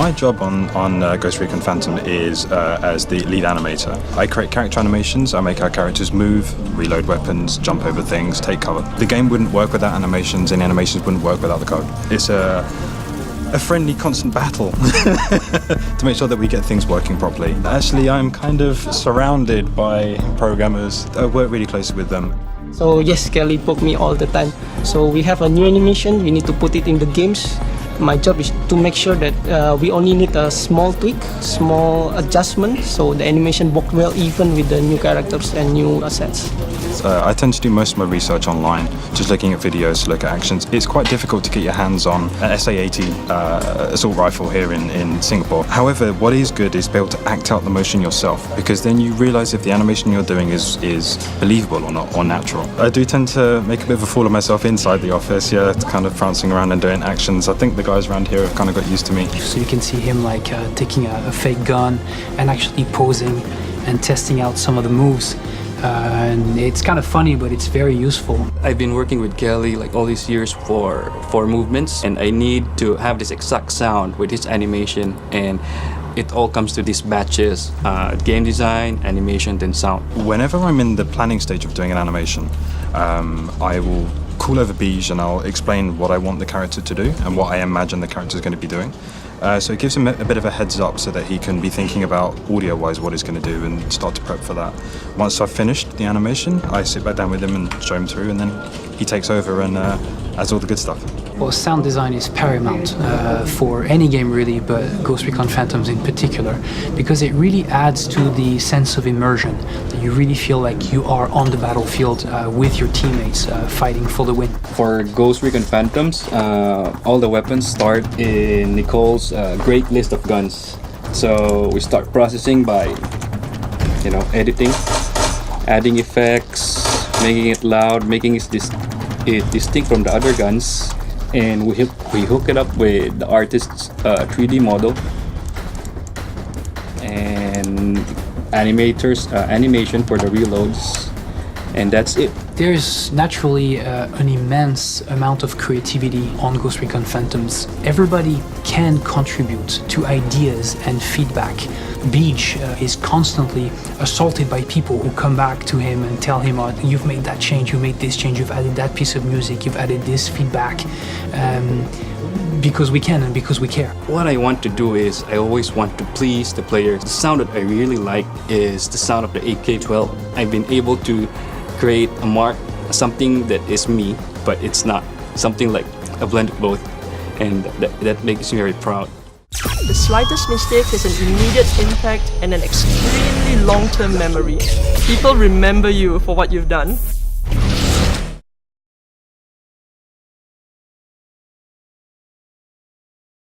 my job on Ghost Recon Phantom is as the lead animator. I create character animations, I make our characters move, reload weapons, jump over things, take cover. The game wouldn't work without animations, and animations wouldn't work without the code. It's a friendly, constant battle to make sure that we get things working properly. Actually, I'm kind of surrounded by programmers. I work really closely with them. So yes, Kelly poke me all the time. So we have a new animation, we need to put it in the games. My job is to make sure that we only need a small tweak, small adjustment, so the animation works well even with the new characters and new assets. I tend to do most of my research online, just looking at videos to look at actions. It's quite difficult to get your hands on an SA-80 assault rifle here in Singapore. However, what is good is be able to act out the motion yourself, because then you realise if the animation you're doing is believable or not, or natural. I do tend to make a bit of a fool of myself inside the office, yeah, kind of prancing around and doing actions. I think the guys around here have kind of got used to me. So you can see him like taking a fake gun and actually posing and testing out some of the moves. And it's kind of funny, but it's very useful. I've been working with Kelly like all these years for movements, and I need to have this exact sound with his animation, and it all comes to these batches, game design, animation, then sound. Whenever I'm in the planning stage of doing an animation, I will call over Beige and I'll explain what I want the character to do and what I imagine the character is going to be doing. So it gives him a bit of a heads up so that he can be thinking about audio-wise what he's going to do and start to prep for that. Once I've finished the animation, I sit back down with him and show him through, and then he takes over and adds all the good stuff. Well, sound design is paramount for any game really, but Ghost Recon Phantoms in particular, because it really adds to the sense of immersion. That you really feel like you are on the battlefield with your teammates fighting for the win. For Ghost Recon Phantoms, all the weapons start in Nicole's great list of guns. So we start processing by, editing, adding effects, making it loud, making it distinct from the other guns. And we hook it up with the artist's 3D model and animation for the reloads, and that's it. There's naturally an immense amount of creativity on Ghost Recon Phantoms. Everybody can contribute to ideas and feedback. Beach is constantly assaulted by people who come back to him and tell him, oh, you've made that change, you made this change, you've added that piece of music, you've added this feedback. Because we can and because we care. What I want to do is I always want to please the player. The sound that I really like is the sound of the AK-12. I've been able to create a mark, something that is me, but it's not. Something like a blend of both, and that makes me very proud. The slightest mistake has an immediate impact and an extremely long-term memory. People remember you for what you've done,